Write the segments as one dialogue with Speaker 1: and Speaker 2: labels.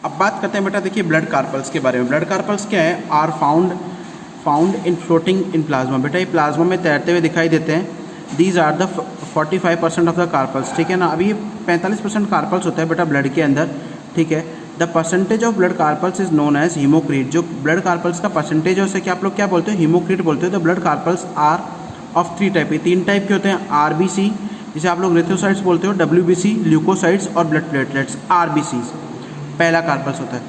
Speaker 1: अब बात करते हैं बेटा, देखिए ब्लड कार्पल्स के बारे में। ब्लड कार्पल्स क्या है? Are found in floating in plasma. बेटा ये प्लाज्मा में तैरते हुए दिखाई देते हैं। These are the 45% of the corpuscles, ठीक है ना। अभी ये 45% कार्पल्स होता है बेटा ब्लड के अंदर, ठीक है। The percentage of blood corpuscles is known as haematocrit. जो ब्लड कार्पल्स का परसेंटेज है उसे क्या आप लोग क्या बोलते हो? हीमोक्रीट बोलते हो। The blood corpuscles are of 3 type. ये 3 टाइप के होते हैं। आरबीसी, जिसे आप लोग इरिथ्रोसाइट्स बोलते हो, डब्ल्यूबीसी, ल्यूकोसाइट्स और ब्लड प्लेटलेट्स, आरबीसीज पहला कार्पल्स होता है।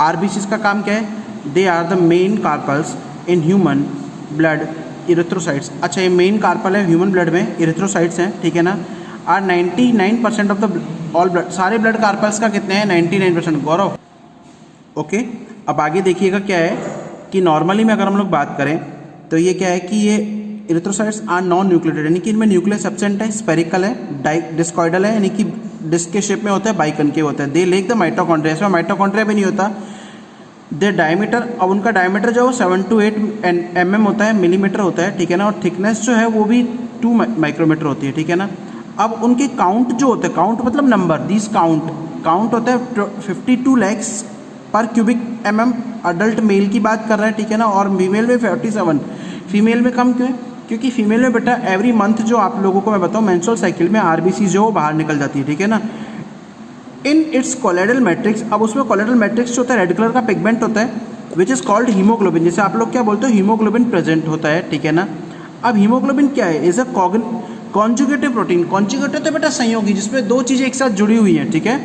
Speaker 1: आरबीसीज का काम क्या है? They are the main corpuscles in human blood erythrocytes. अच्छा, ये मेन कार्पल है ह्यूमन ब्लड में, इरिथ्रोसाइट्स हैं, ठीक है ना। Are 99% of the all blood. सारे ब्लड कार्पल्स का कितने हैं? 99%। गौरव, ओके। अब आगे देखिएगा क्या है कि नॉर्मली में अगर हम लोग बात करें तो ये क्या है कि ये इरिथ्रोसाइट्स आर नॉन न्यूक्लिएटेड, यानी कि इनमें न्यूक्लियस एब्सेंट है, स्पेरिकल है, डिस्कॉइडल है, यानी कि डिस्क के शेप में होता है, बाइकनकेव होता है। दे लेक द माइटोकॉन्ड्रिया, इसमें माइटोकॉन्ड्रिया भी नहीं होता। दे डायमीटर, अब उनका डायमीटर जो है 7 to 8 mm होता है, मिलीमीटर होता है, ठीक है ना। और थिकनेस जो है वो भी 2 माइक्रोमीटर होती है, ठीक है ना। अब उनके काउंट जो होते हैं, काउंट मतलब नंबर, दिस काउंट होता है 52 lakhs पर क्यूबिक mm। अडल्ट मेल की बात कर रहे हैं, ठीक है ना। और फीमेल में 47। फीमेल में कम क्यों है? क्योंकि फीमेल में बेटा एवरी मंथ जो आप लोगों को मैं बताऊँ मेंस्ट्रुअल साइकिल में आरबीसी जो बाहर निकल जाती है, ठीक है ना। इन इट्स कोलेडल मैट्रिक्स, अब उसमें कोलेडल मैट्रिक्स जो होता है रेड कलर का पिगमेंट होता है, विच इज़ कॉल्ड हीमोग्लोबिन, जैसे आप लोग क्या बोलते हो? हीमोग्लोबिन प्रेजेंट होता है, ठीक है ना। अब हीमोग्लोबिन क्या है? Is a conjugative protein. Conjugative तो बेटा संयोगी, जिसमें 2 चीज़ें एक साथ जुड़ी हुई हैं, ठीक है।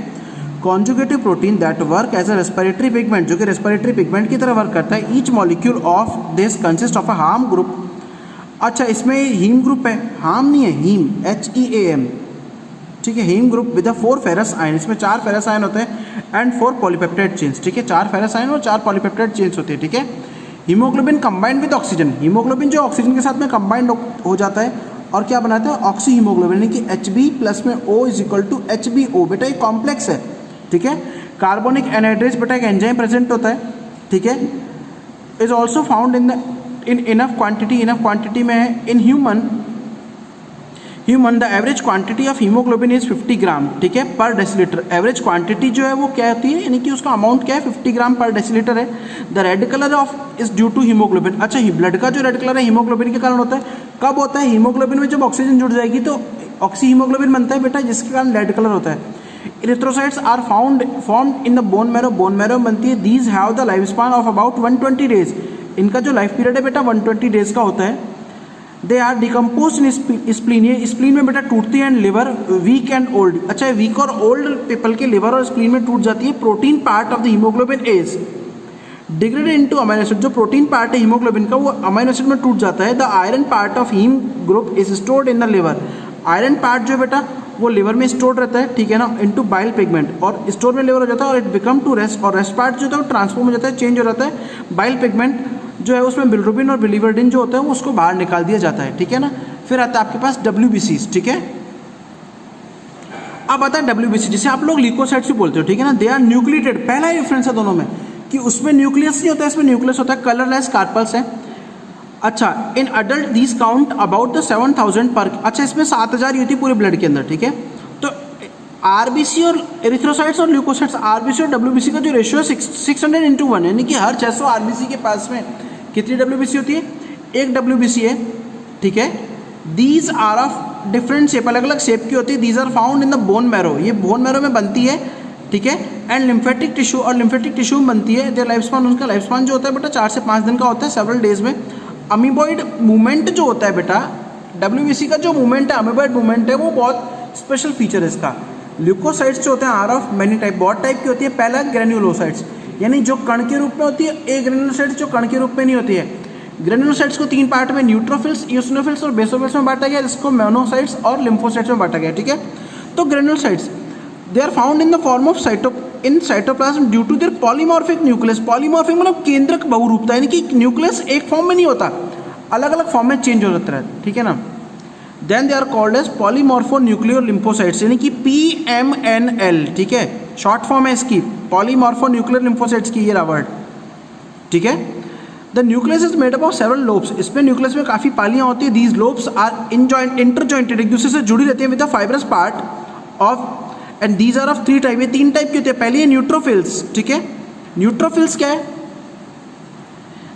Speaker 1: Conjugative protein that work as a respiratory pigment, जो कि रेस्पिरेटरी पिगमेंट की तरह वर्क करता है। Each molecule of this consist of a haem group. अच्छा, इसमें हीम ग्रुप है, हार्म नहीं है, हीम, HEAM, ठीक है। Haem group with 4 ferrous ion, इसमें 4 फेरस आयन होते हैं एंड 4 पॉलीपेप्टाइड चेन्स, ठीक है। 4 फेरस आयन और 4 पॉलीपेप्टाइड चेन्स होती है, ठीक है। Haemoglobin combined with oxygen, haemoglobin जो ऑक्सीजन के साथ में कंबाइंड हो जाता है और क्या बनाता है? ऑक्सी हीमोग्लोबिन, यानी कि Hb प्लस में O is equal to HBO। बेटा ये कॉम्प्लेक्स है, ठीक है। कार्बोनिक एनहाइड्रेज बेटा एक एंजाइम प्रेजेंट होता है, ठीक है। Is also found in enough quantity में है। In human the average quantity of haemoglobin is 50 ग्राम, ठीक है, पर डेसीलीटर। एवरेज क्वांटिटी जो है वो क्या होती है, यानी कि उसका अमाउंट क्या है? 50 ग्राम पर डेसीलीटर है। The red colour of is due to haemoglobin. अच्छा, ब्लड का जो रेड कलर है हीमोग्लोबिन के कारण होता है। कब होता है? हीमोग्लोबिन में जब ऑक्सीजन जुड़ जाएगी तो ऑक्सी हीमोग्लोबिन बनता है बेटा, जिसके कारण रेड कलर होता है। Erythrocytes are formed in the bone marrow, bone marrow बनती है। These have the life span of about 120 days. इनका जो लाइफ पीरियड है बेटा 120 डेज का होता है। They are decompose in spleen, ये स्प्लीन में बेटा टूटती है। And liver weak and old, अच्छा वीक और ओल्ड पीपल के लिवर और स्प्लीन में टूट जाती है। Protein part of the haemoglobin is degraded into amino acid, जो प्रोटीन पार्ट है हीमोग्लोबिन का वो अमाइनो एसिड में टूट जाता है। The iron part of haem group is stored in the liver, iron part जो बेटा वो लिवर में स्टोर रहता है, ठीक है ना, इनटू बाइल पिगमेंट, और स्टोर में लिवर हो जाता है और इट बिकम टू रेस्ट, और रेस्ट पार्ट जो होता है वो ट्रांसफॉर्म हो जाता है, चेंज हो जाता है। बाइल पिगमेंट जो है उसमें बिलिरुबिन और बिलीवर्डिन जो होता है वो उसको बाहर निकाल दिया जाता है, ठीक है ना। फिर आता है आपके पास WBCs, ठीक है। अब आता है WBC, जिसे आप लोग ल्यूकोसाइट्स भी बोलते हो, ठीक है ना। दे आर न्यूक्लिएटेड, पहला ही डिफरेंस है दोनों में कि उसमें न्यूक्लियस नहीं होता है, इसमें न्यूक्लियस होता है। कलरलेस कार्पल्स है। अच्छा, in adult these count about the 7000 पर, अच्छा इसमें 7000 ही होती है पूरे ब्लड के अंदर, ठीक है। तो आरबीसी और एरिथ्रोसाइट्स और ल्यूकोसाइट्स, आरबीसी और WBC का जो रेशियो है 600:1, यानी कि हर 600 आरबीसी के पास में कितनी WBC होती है? 1 WBC है, ठीक है। These are of different shape, अलग अलग शेप की होती है। These are found in the bone marrow, ये बोन मैरो में बनती है, ठीक है। एंड लिम्फेटिक टिश्यू, और लिम्फेटिक टिश्यू में बनती है। देयर लाइफ स्पान, उनका लाइफ स्पान जो होता है बेटा 4 से 5 दिन का होता है, सेवरल डेज में। अमीबॉइड मूवमेंट जो होता है बेटा, WBC का जो मूवमेंट है, अमीबॉइड मूवमेंट है, वो बहुत स्पेशल फीचर है इसका। ल्यूकोसाइट्स जो होते हैं आर ऑफ मेनी टाइप, बहुत टाइप की होती है। पहला ग्रेन्युलोसाइट्स, यानी जो कण के रूप में होती है। एक ग्रेन्युलोसाइट्स जो कण के रूप में नहीं होती है। ग्रेन्युलोसाइट्स को 3 पार्ट में, न्यूट्रोफिल्स, ईओसिनोफिल्स और बेसोफिल्स में बांटा गया, जिसको मोनोसाइट्स और लिम्फोसाइट्स में बांटा गया, ठीक है। तो granulocytes they are found in the form of cytoplasm due to their polymorphic nucleus. Polymorphic मतलब केंद्रक बहुरूपता, यानी कि न्यूक्लियस एक फॉर्म में नहीं होता, अलग अलग फॉर्म में चेंज हो जाता है, ठीक है ना। Then they are called as polymorpho nuclear lymphocytes, यानी कि PMNL, ठीक है, शॉर्ट फॉर्म है इसकी, पॉलीमॉर्फो न्यूक्लियर लिम्फोसाइट्स की, ये रहा वर्ड, ठीक है। The nucleus is made up of several lobes, इसमें न्यूक्लियस में काफ़ी पालियाँ होती है। दीज लोब्स आर इंटरजॉइंटेड, एक दूसरे से जुड़ी रहती है with the fibrous part of and these are of 3 type, ये 3 टाइप की होती है। पहली है न्यूट्रोफिल्स, ठीक है। न्यूट्रोफिल्स क्या है?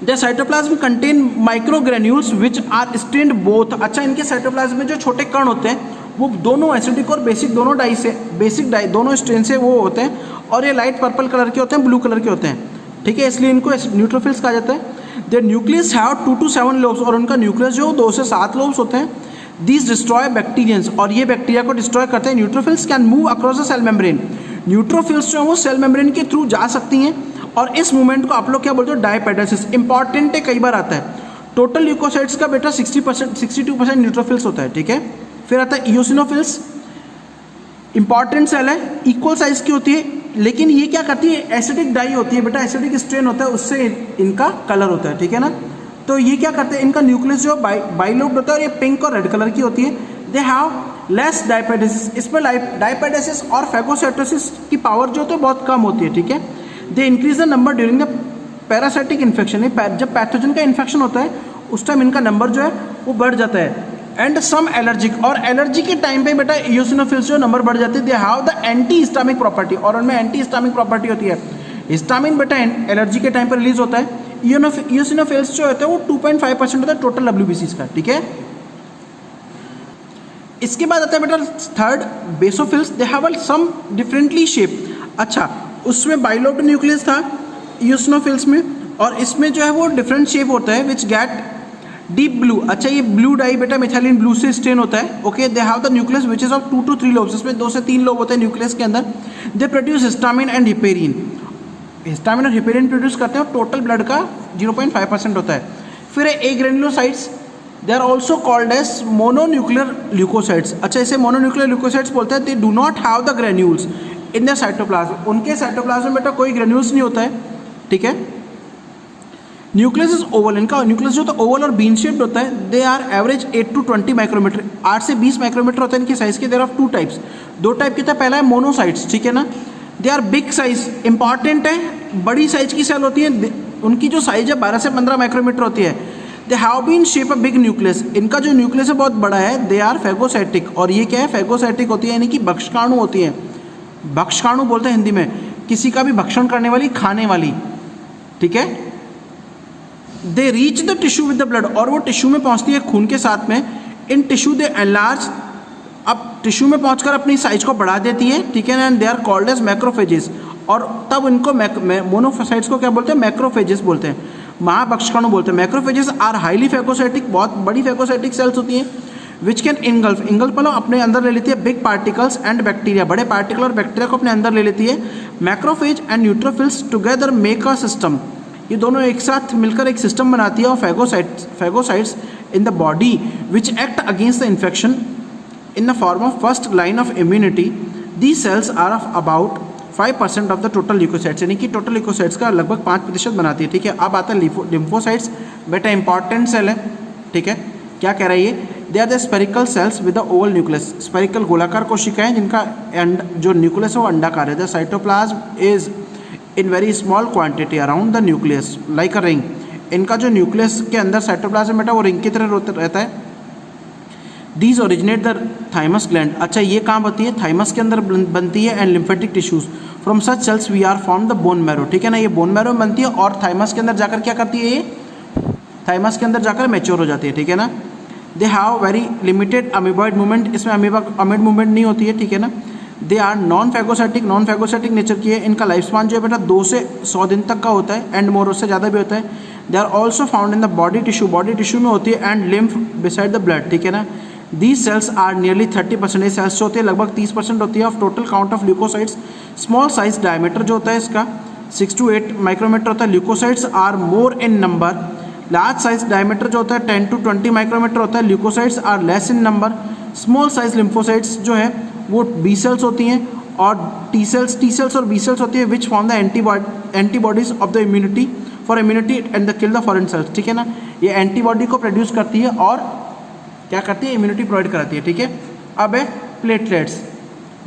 Speaker 1: The cytoplasm contain microgranules which are stained both. अच्छा, इनके साइटोप्लाज्म में जो छोटे कण होते हैं वो दोनों एसिडिक और बेसिक दोनों डाई से, बेसिक डाई दोनों स्ट्रेन से वो होते हैं, और ये लाइट पर्पल कलर के होते हैं, ब्लू कलर के होते हैं, ठीक है, इसलिए इनको न्यूट्रोफिल्स कहा जाता है। The nucleus have 2 to 7 lobes, और उनका न्यूक्लियस जो 2 से 7 लोब्स होते हैं। दीज डिस्ट्रॉय बैक्टीरियंस, और ये बैक्टीरिया को डिस्ट्रॉय करते हैं। Neutrophils can move across the cell membrane, neutrophils जो है वो सेल मेम्ब्रेन के थ्रू जा सकती हैं, और इस मूवमेंट को आप लोग क्या बोलते हो? डायपेडेसिस। इंपॉर्टेंट है, कई बार आता है। टोटल ल्यूकोसाइट्स का बेटा 60%, 62% न्यूट्रोफिल्स होता है, ठीक है। फिर आता है इओसिनोफिल्स, इंपॉर्टेंट सेल है, इक्वल साइज की होती है, लेकिन ये क्या करती है? एसिडिक डाई होती है बेटा, एसिडिक स्ट्रेन होता है, उससे इनका कलर होता है, ठीक है ना। तो ये क्या करते हैं? इनका न्यूक्लियस जो बाइलोब्ड होता है, और ये पिंक और रेड कलर की होती है। दे हैव लेस डायपेडेसिस, इसमें डायपेडेसिस और फैगोसाइटोसिस की पावर जो होती है बहुत कम होती है, ठीक है। They increase the number during the parasitic infection, जब पैथोजन का इन्फेक्शन होता है उस टाइम इनका नंबर जो है वो बढ़ जाता है। एंड सम एलर्जिक, और एलर्जी के टाइम पे बेटा इओसिनोफिल्स जो नंबर बढ़ जाते हैं। They have the anti histaminic property, और उनमें एंटी हिस्टामिक प्रॉपर्टी होती है। हिस्टामिन बेटा एलर्जी के टाइम पर रिलीज होता है। इओसिनोफिल्स जो होता है वो 2.5% होता है टोटल WBCs का, ठीक है। इसके बाद आता है बेटा third basophils, they have some differently shape. अच्छा, उसमें बाइलोब्ड न्यूक्लियस था इओसिनोफिल्स में, और इसमें जो है वो डिफरेंट शेप होता है, विच गेट डीप ब्लू। अच्छा, ये ब्लू डाई बेटा मिथाइलिन ब्लू से स्टेन होता है, okay. They have the nucleus which is of 2 to 3 lobes, इसमें 2 से 3 लोब होते हैं न्यूक्लियस के अंदर। They produce histamine and heparin, histamine और हिपेरिन प्रोड्यूस करते हैं, और टोटल ब्लड का 0.5% होता है। फिर a granulocytes, they are also called as mononuclear leucocytes. अच्छा, इसे मोनोन्यूक्लियर ल्यूकोसाइट्स बोलते हैं। They do not have the granules in the cytoplasm, उनके साइटोप्लाज्म में बेटा कोई ग्रेन्यूल्स नहीं होता है, ठीक है। न्यूक्लियस इज ओवल, इनका न्यूक्लियस जो होता है ओवल और बीन शेप्ड होता है। They are average 8 to 20 micrometre, 8 से 20 माइक्रोमीटर होता है इनकी साइज के। देयर ऑफ 2 टाइप्स, 2 टाइप के होता है। पहला है मोनोसाइट्स, ठीक है ना। They are big size, important है, बड़ी साइज की सेल होती है, उनकी जो साइज है 12 से 15 माइक्रोमीटर होती है। They have bean shape a big nucleus, इनका जो न्यूक्लियस है बहुत बड़ा है। दे आर फैगोसाइटिक, और ये क्या है? फैगोसाइटिक होती है, यानी कि भक्षकाणु होती है। भक्षकाणु बोलते हैं हिंदी में, किसी का भी भक्षण करने वाली, खाने वाली, ठीक है। They reach the tissue with the blood, और वो टिश्यू में पहुंचती है खून के साथ में। इन टिश्यू दे एनलार्ज, अब टिश्यू में पहुंचकर अपनी साइज को बढ़ा देती है, ठीक है। And they are called as macrophages, और तब इनको मोनोसाइट्स को क्या बोलते हैं? मैक्रोफेजेस बोलते हैं, महाभक्षकाणु बोलते हैं। मैक्रोफेजेस आर हाईली फैगोसाइटिक, बहुत बड़ी फैगोसाइटिक सेल्स होती हैं, विच कैन इनगल्फ, मतलब अपने अंदर ले लेती है बिग पार्टिकल्स एंड बैक्टीरिया, बड़े पार्टिकल और बैक्टीरिया को अपने अंदर ले लेती है। Macrophage and neutrophils together make a system, ये दोनों एक साथ मिलकर एक सिस्टम बनाती है of phagocytes in the body which act against the infection in the form of first line of immunity. The cells are of about 5% of the total leucocytes, यानी कि टोटल ल्यूकोसाइट्स का लगभग 5% बनाती है, ठीक है। अब आता है लिम्फोसाइट्स, बेटा इंपॉर्टेंट सेल है, ठीक है। क्या कह रहा है ये? They are the spherical cells with the oval nucleus, spherical गोलाकार कोशिकाएं जिनका जो न्यूक्लियस है वो अंडाकार है। The cytoplasm is in very small quantity around the nucleus like a ring, इनका जो न्यूक्लियस के अंदर साइटोप्लाज्म बेटा वो रिंग की तरह रहता है। These originate the thymus gland, अच्छा ये कहाँ बनती है? थाइमस के अंदर बनती है। And lymphatic tissues from such cells we are form the bone marrow, ठीक है ना। ये बोन मैरो में बनती है, और थाइमस के अंदर जाकर क्या करती है? ये थाइमस के अंदर जाकर मैच्योर हो जाती है, ठीक है ना। They have very limited amoeboid movement, इसमें अमीबॉइड मूवमेंट नहीं होती है, ठीक है ना। They are non phagocytic nature की है। इनका लाइफ स्पान जो है बेटा 2 से 100 दिन तक का होता है, एंड मोर उससे ज़्यादा भी होता है। They are also found in the body tissue में होती है, and lymph beside the blood, ठीक है ना। दीज सेल्स आर नियरली 30%, ये सेल्स जो होती है लगभग 30% होती है of total count of leucocytes. Small size diameter जो होता है इसका 6 to 8 माइक्रोमीटर होता है। Leucocytes are more in number, large size diameter जो होता है 10 to 20 माइक्रोमीटर होता है। Leucocytes are less in number. Small size lymphocytes जो है वो बी सेल्स होती हैं, और टी सेल्स और बी सेल्स होती है, which form the antibodies of the immunity for immunity and the kill the foreign cells, ठीक है ना। ये एंटीबॉडी को प्रोड्यूस करती है और क्या करती है? इम्यूनिटी प्रोवाइड कराती है, ठीक है। अब है platelets,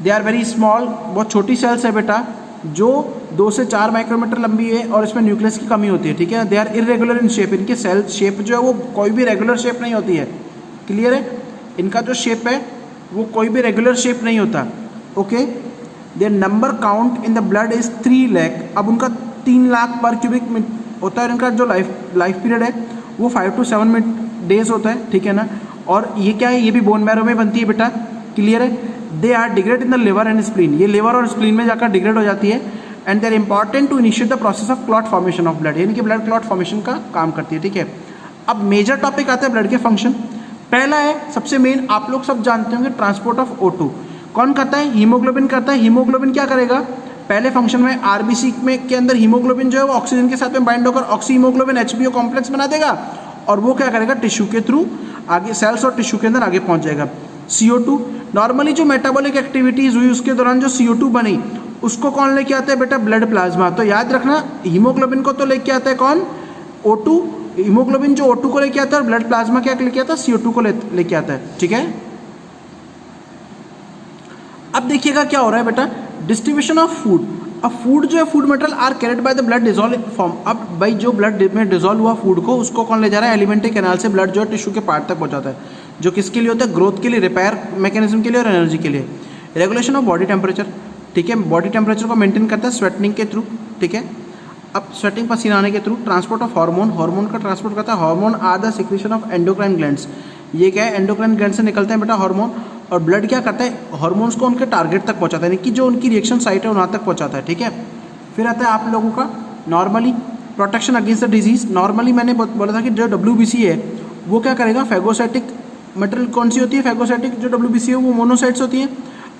Speaker 1: they are very small, बहुत छोटी सेल्स है बेटा, जो 2 से 4 माइक्रोमीटर लंबी है, और इसमें न्यूक्लियस की कमी होती है, ठीक है। They are irregular in shape, इनकी सेल शेप जो है वो कोई भी रेगुलर शेप नहीं होती है, क्लियर है। इनका जो शेप है वो कोई भी रेगुलर शेप नहीं होता, okay. Their number count in the blood is 3 lakh. अब उनका 3 लाख पर क्यूबिक होता है, इनका जो लाइफ पीरियड है वो 5 to 7 डेज होता है, ठीक है ना। और ये क्या है, ये भी बोन मैरो में बनती है बेटा, क्लियर है। They are degrade in the liver and spleen, ये लिवर और स्प्लीन में जाकर डिग्रेड हो जाती है। And they are important to initiate the process of clot formation of blood, यानी कि ब्लड क्लॉट फॉर्मेशन का काम करती है, ठीक है। अब मेजर टॉपिक आता है ब्लड के फंक्शन। पहला है सबसे मेन, आप लोग सब जानते होंगे, ट्रांसपोर्ट ऑफ O2। कौन करता है? हीमोग्लोबिन करता है। हीमोग्लोबिन क्या करेगा? पहले फंक्शन में आरबीसी में के अंदर हीमोग्लोबिन जो है वो ऑक्सीजन के साथ में बाइंड होकर ऑक्सी हीमोग्लोबिन HBO कॉम्प्लेक्स बना देगा, और वो क्या करेगा? टिश्यू के थ्रू आगे सेल्स और टिश्यू के अंदर आगे पहुंच जाएगा। CO2, नॉर्मली जो मेटाबॉलिक एक्टिविटीज हुई उसके दौरान जो CO2 बनी उसको कौन लेके आता है बेटा? Blood plasma. तो याद रखना, हीमोग्लोबिन को तो लेके आता है कौन? O2। हीमोग्लोबिन जो O2 को लेके आता है और ब्लड प्लाज्मा क्या लेके आता है? CO2 को लेके आता है, ठीक है। अब देखिएगा क्या हो रहा है बेटा, डिस्ट्रीब्यूशन ऑफ फूड। अब फूड जो है, food material are carried by the blood dissolve form. अब भाई जो ब्लड में डिजोल्व हुआ फूड को, उसको कौन ले जा रहा है? एलिमेंट्री कैनाल से ब्लड जो है टिश्यू के पार्ट तक पहुंचाता है, जो किसके लिए होता है? ग्रोथ के लिए, रिपेयर मैकेनिज्म के लिए और एनर्जी के लिए। रेगुलेशन ऑफ बॉडी टेम्परेचर, ठीक है, बॉडी टेम्परेचर को मेंटेन करता है स्वेटिंग के थ्रू, ठीक है। अब स्वेटिंग पसीना आने के थ्रू। ट्रांसपोर्ट ऑफ हार्मोन, हार्मोन का ट्रांसपोर्ट करता है। Hormone are the secretion of endocrine glands, ये क्या है? एंडोक्राइन ग्लैंड से निकलते हैं बेटा हार्मोन, और ब्लड क्या करता है? हार्मोन्स को उनके टारगेट तक पहुंचाता है, यानी कि जो उनकी रिएक्शन साइट है वहाँ तक पहुंचाता है, ठीक है। फिर आता है आप लोगों का normally protection against the disease. Normally मैंने बोला था कि जो WBC है वो क्या करेगा? फैगोसाइटिक मटेरियल कौन सी होती है? फैगोसाइटिक जो WBC है वो मोनोसाइट्स होती है।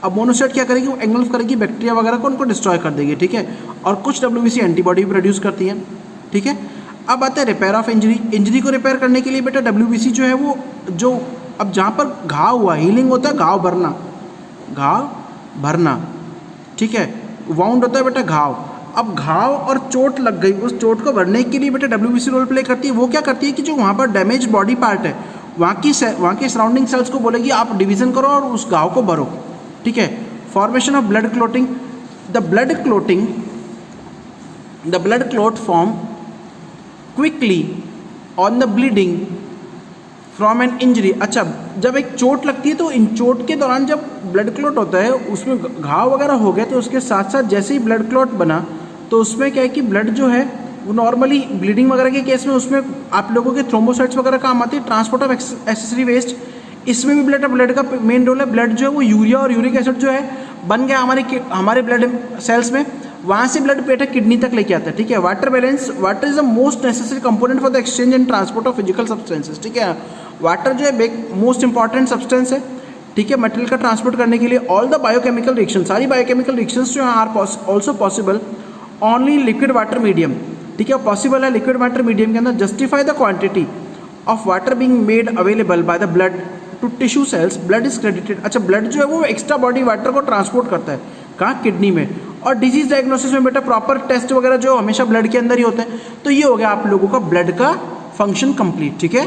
Speaker 1: अब मोनोसाइट क्या करेगी? वो एंगल्फ करेगी बैक्टीरिया वगैरह को, उनको डिस्ट्रॉय कर देगी, ठीक है। और कुछ WBC एंटीबॉडी भी प्रोड्यूस करती है, ठीक है। अब आता है रिपेयर ऑफ इंजरी। इंजरी को रिपेयर करने के लिए बेटा WBC जो है वो जो अब जहाँ पर घाव हुआ, हीलिंग होता है घाव भरना, ठीक है। वाउंड होता है बेटा घाव। अब घाव और चोट लग गई, उस चोट को भरने के लिए बेटा WBC रोल प्ले करती है। वो क्या करती है कि जो वहाँ पर डैमेज बॉडी पार्ट है वहाँ के सराउंडिंग सेल्स को बोलेगी आप डिवीजन करो और उस घाव को भरो, ठीक है। Formation of blood clotting, the blood clot form quickly on the bleeding from an injury. अच्छा, जब एक चोट लगती है तो इन चोट के दौरान जब ब्लड क्लोट होता है, उसमें घाव वगैरह हो गया, तो उसके साथ साथ जैसे ही ब्लड क्लोट बना तो उसमें क्या है कि ब्लड जो है वो नॉर्मली ब्लीडिंग वगैरह के केस में उसमें आप लोगों के थ्रोम्बोसाइट्स वगैरह काम आती है। ट्रांसपोर्ट ऑफ एक्सेसरी वेस्ट, इसमें भी ब्लड का मेन रोल है। ब्लड जो है वो यूरिया और यूरिक एसिड जो है बन गया हमारे ब्लड सेल्स में, वहाँ से ब्लड बेटा किडनी तक लेके आता है, ठीक है। Water balance, water is the most necessary component for the exchange and transport of physical substances, ठीक है। वाटर जो है मोस्ट इंपॉर्टेंट सब्सटेंस है, ठीक है, मटेरियल का ट्रांसपोर्ट करने के लिए। ऑल द बायोकेमिकल रिएक्शन, सारी बायोकेमिकल रिएक्शंस जो are also possible only liquid water medium, ठीक है, पॉसिबल है लिक्विड वाटर मीडियम के अंदर। Justify the quantity of water being made available by the blood to tissue cells, blood is credited. अच्छा, blood जो है वो एक्स्ट्रा बॉडी वाटर को ट्रांसपोर्ट करता है, कहाँ? किडनी में। और डिजीज डायग्नोसिस में बेटा प्रॉपर टेस्ट वगैरह जो हमेशा ब्लड के अंदर ही होते हैं। तो ये हो गया आप लोगों का ब्लड का फंक्शन कंप्लीट, ठीक है।